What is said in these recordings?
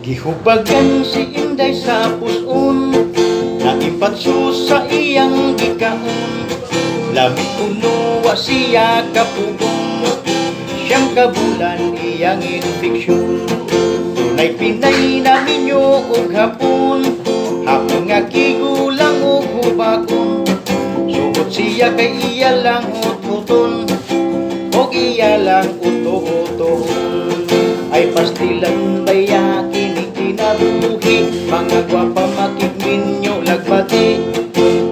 Gihubagan si Inday sa puson, naipatso sa iyang gikaon. Lamig kuno wa siya kapugong, siyang kabulan iyang infeksyon. Tunay Pinay na minyo og hapon, hapon nga kigulang og hubakon. Sugod siya kay iya lang hut-huton, og iya lang uto-utohon. Ay pastilan baya kining kinabuhi, mga gwapa makigminyo lagbati.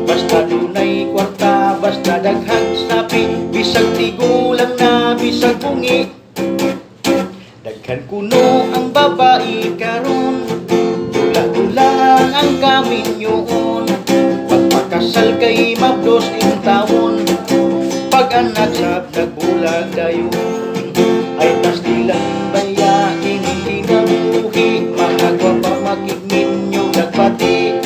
Basta dunay kwarta, basta daghang sapi, bisag tigulang na bisag bungi. Daghan kuno ang babae karon, dula-dulaan ang kaminyoon. Pagpakasal kay mabdos in tawon, pag-anak sa nagbulag dayon. Ay pastilan baya kining kinabuhi, mga gwapa makigminyo nagpati.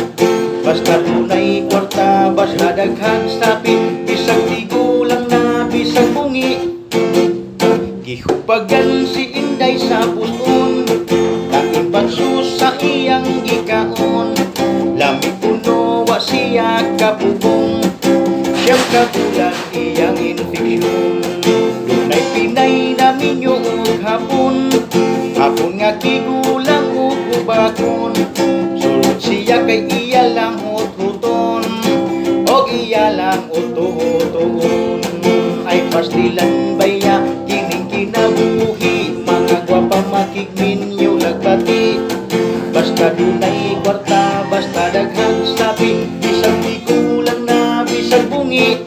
Basta tunay kwarta, basta daghang sapi, bisag tigulang na bisag bungi. Gihubagan si Inday sa puson, naipatso sa iyang gikaon. Lamig kuno wa siya kapugong, siyang kabulan iyang infeksyon. Dunay Pinay na minyo og hapon, hapon nga kigulang og hubakon. Sulod siya kay iya lang hut-huton, og iya lang uto-utohon. Ay pastilan baya kining kinabuhi, mga gwapa makigminyo lagbati. Basta dunay kwarta, basta daghang sapi, bisag tigulang na bisag bungi.